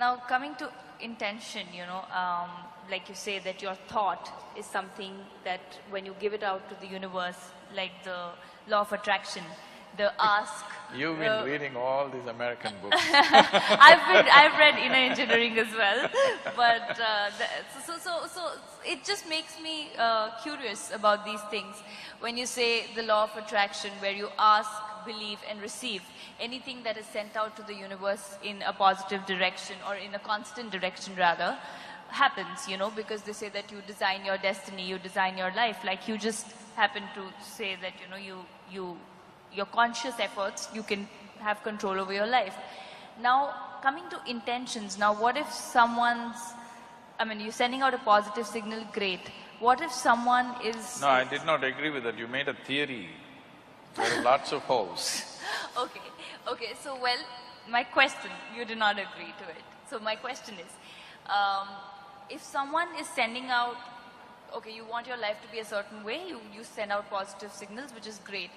Now coming to intention, like you say that your thought is something that when you give it out to the universe, like the law of attraction, the ask… You've been reading all these American books. I've read inner engineering as well, but so it just makes me curious about these things. When you say the law of attraction, where you ask, believe and receive, anything that is sent out to the universe in a positive direction or in a constant direction rather, happens, because they say that you design your destiny, you design your life. Like you just happen to say that, your conscious efforts, you can have control over your life. Now, coming to intentions, now what if you're sending out a positive signal, great. What if someone is… No, I did not agree with that. You made a theory. There are lots of holes. Okay, so my question, you did not agree to it. So my question is, if someone is sending out, you want your life to be a certain way, you send out positive signals, which is great.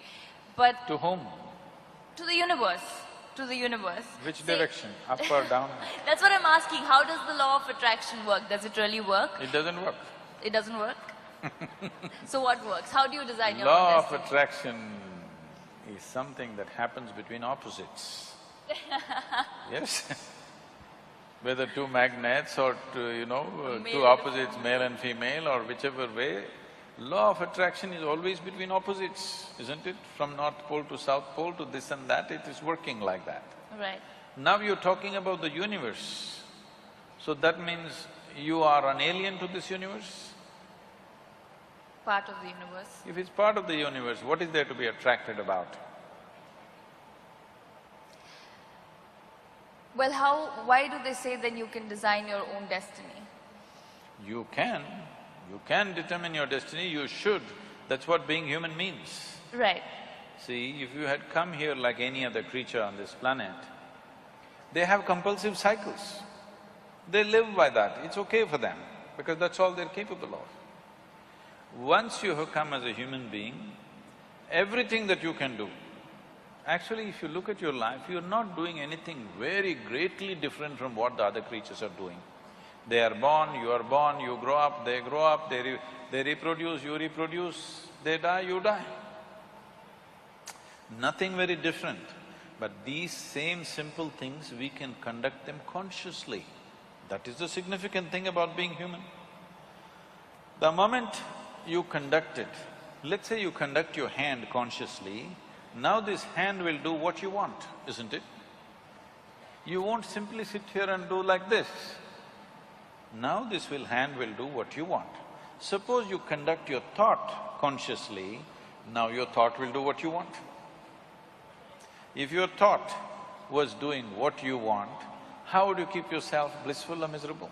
But… To whom? To the universe. To the universe. Which direction? Up or down? That's what I'm asking. How does the law of attraction work? Does it really work? It doesn't work. It doesn't work? So what works? How do you design your Law own of destiny? attraction is something that happens between opposites. Yes. Whether two magnets or two opposites, male and female or whichever way, law of attraction is always between opposites, isn't it? From North Pole to South Pole to this and that, it is working like that. Right. Now you're talking about the universe. So that means you are an alien to this universe? Part of the universe. If it's part of the universe, what is there to be attracted about? Well, why do they say then you can design your own destiny? You can determine your destiny, you should. That's what being human means. Right. See, if you had come here like any other creature on this planet, they have compulsive cycles. They live by that, it's okay for them, because that's all they're capable of. Once you have come as a human being, everything that you can do, actually if you look at your life, you're not doing anything very greatly different from what the other creatures are doing. They are born, you grow up, they reproduce, you reproduce, they die, you die. Nothing very different. But these same simple things, we can conduct them consciously. That is the significant thing about being human. The moment you conduct it, let's say you conduct your hand consciously, now this hand will do what you want, isn't it? You won't simply sit here and do like this. Now this hand will do what you want. Suppose you conduct your thought consciously, now your thought will do what you want. If your thought was doing what you want, how would you keep yourself blissful or miserable?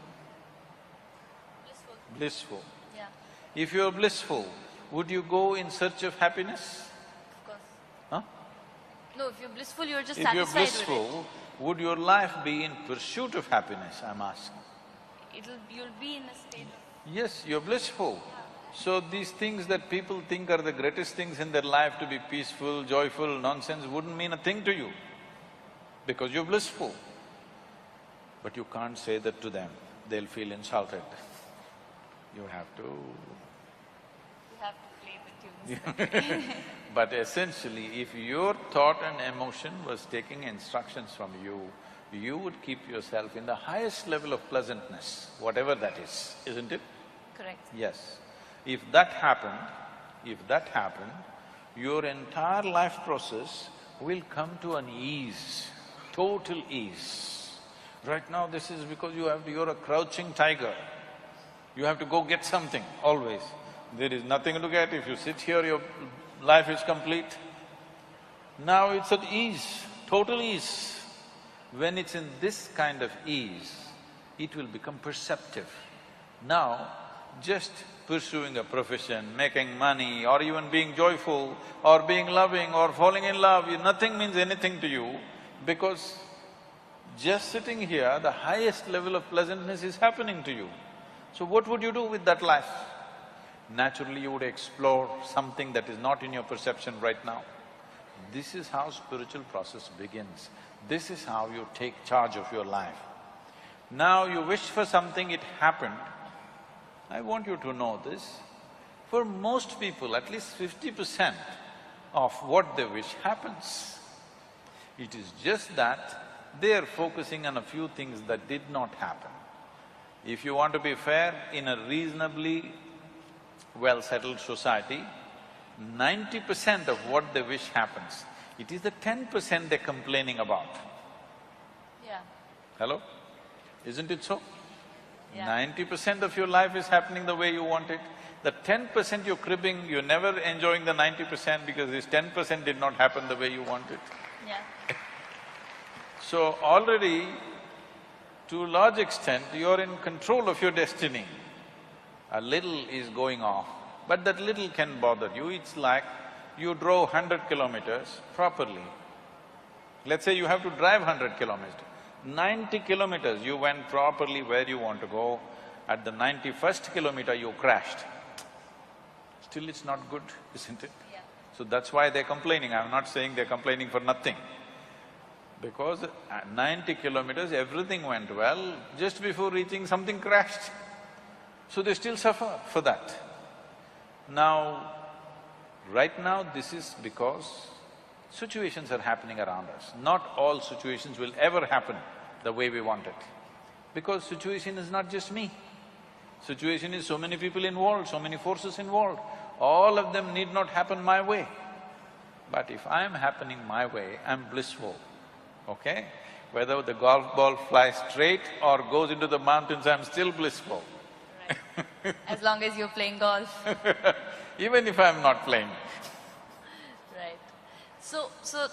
Blissful. Blissful. Yeah. If you're blissful, would you go in search of happiness? Of course. Huh? No, if you're blissful, you're just If you're satisfied with it. blissful, would your life be in pursuit of happiness, I'm asking? You'll be in a state of… Yes, you're blissful. So these things that people think are the greatest things in their life, to be peaceful, joyful, nonsense, wouldn't mean a thing to you, because you're blissful. But you can't say that to them, they'll feel insulted. You have to… You have to play the tunes. But essentially, if your thought and emotion was taking instructions from you, you would keep yourself in the highest level of pleasantness, whatever that is, isn't it? Correct. Yes. If that happened, your entire life process will come to an ease, total ease. Right now this is because you're a crouching tiger. You have to go get something, always. There is nothing to get. If you sit here, your life is complete. Now it's at ease, total ease. When it's in this kind of ease, it will become perceptive. Now, just pursuing a profession, making money, or even being joyful, or being loving, or falling in love, nothing means anything to you, because just sitting here, the highest level of pleasantness is happening to you. So what would you do with that life? Naturally, you would explore something that is not in your perception right now. This is how spiritual process begins. This is how you take charge of your life. Now you wish for something, it happened. I want you to know this. For most people, at least 50% of what they wish happens. It is just that they are focusing on a few things that did not happen. If you want to be fair, in a reasonably well-settled society, 90% of what they wish happens. It is the 10% they're complaining about. Yeah. Hello? Isn't it so? Yeah. 90% of your life is happening the way you want it. The 10% you're cribbing, you're never enjoying the 90% because this 10% did not happen the way you want it. Yeah. So already, to a large extent, you're in control of your destiny. A little is going off, but that little can bother you. It's like you drove 100 kilometers properly. Let's say you have to drive 100 kilometers. 90 kilometers you went properly where you want to go. At the 91st kilometer you crashed. Still it's not good, isn't it? Yeah. So that's why they're complaining. I'm not saying they're complaining for nothing. Because at 90 kilometers everything went well, just before reaching something crashed. So they still suffer for that. Now, right now this is because situations are happening around us. Not all situations will ever happen the way we want it. Because situation is not just me. Situation is so many people involved, so many forces involved. All of them need not happen my way. But if I'm happening my way, I'm blissful, okay? Whether the golf ball flies straight or goes into the mountains, I'm still blissful. Right. As long as you're playing golf. Even if I'm not playing. Right. So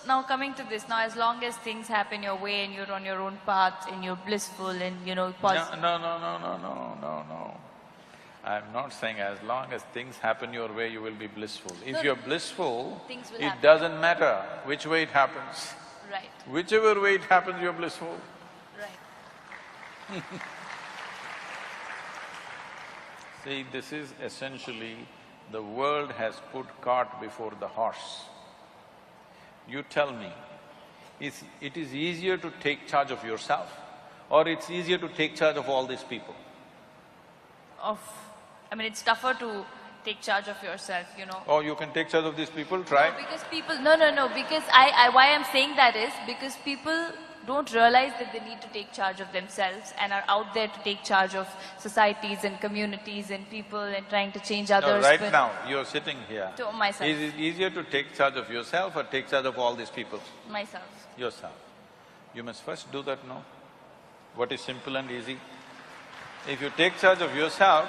now coming to this, now as long as things happen your way and you're on your own path and you're blissful and positive… No. I'm not saying as long as things happen your way, you will be blissful. If you're blissful, things will it happen. doesn't matter which way it happens. Right, Whichever way it happens, you're blissful. right. See, this is essentially, the world has put cart before the horse. You tell me, it is easier to take charge of yourself or it's easier to take charge of all these people? I mean, it's tougher to take charge of yourself, Oh, you can take charge of these people, try. No, because people… No, because why I'm saying that is because people don't realize that they need to take charge of themselves and are out there to take charge of societies and communities and people and trying to change No, others. right now, you're sitting here. To myself. Is it easier to take charge of yourself or take charge of all these people? Myself. Yourself. You must first do that, no? What is simple and easy? If you take charge of yourself,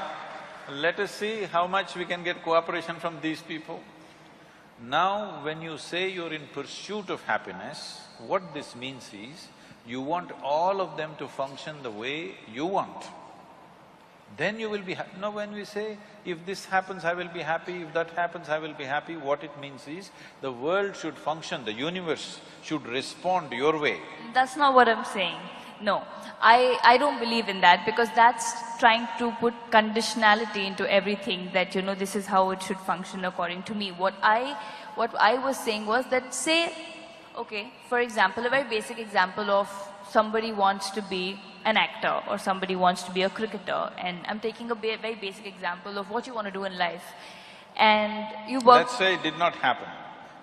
let us see how much we can get cooperation from these people. Now, when you say you're in pursuit of happiness, what this means is, you want all of them to function the way you want. Then you will be happy. Now when we say, if this happens, I will be happy, if that happens, I will be happy, what it means is, the world should function, the universe should respond your way. That's not what I'm saying. No, I don't believe in that because that's trying to put conditionality into everything that, this is how it should function according to me. What I was saying was that, say, okay, for example, a very basic example of somebody wants to be an actor or somebody wants to be a cricketer, and I'm taking a very basic example of what you want to do in life. And you work… Let's say it did not happen.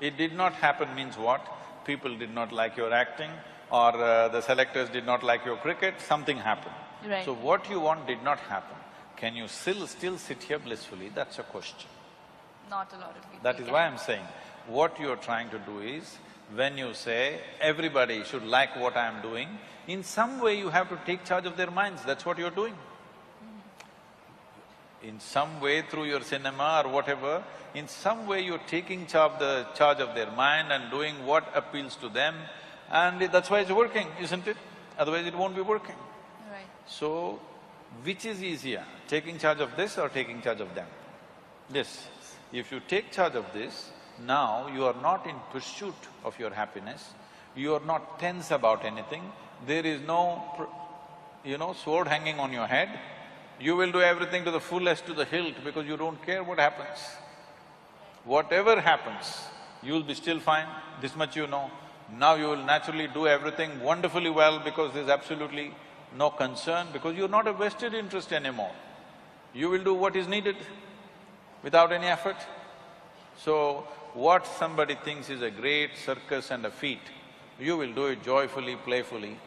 It did not happen means what? People did not like your acting, or the selectors did not like your cricket, something happened. Right. So what you want did not happen. Can you still sit here blissfully? That's a question. Not a lot of people That is can. why I'm saying, what you're trying to do is, when you say, everybody should like what I'm doing, in some way you have to take charge of their minds, that's what you're doing. In some way, through your cinema or whatever, in some way you're taking charge of their mind and doing what appeals to them, and that's why it's working, isn't it? Otherwise it won't be working. Right. So, which is easier, taking charge of this or taking charge of them? This. If you take charge of this, now you are not in pursuit of your happiness, you are not tense about anything, there is no, sword hanging on your head. You will do everything to the fullest, to the hilt, because you don't care what happens. Whatever happens, you will be still fine, this much you know. Now you will naturally do everything wonderfully well because there's absolutely no concern, because you're not a vested interest anymore. You will do what is needed without any effort. So, what somebody thinks is a great circus and a feat, you will do it joyfully, playfully,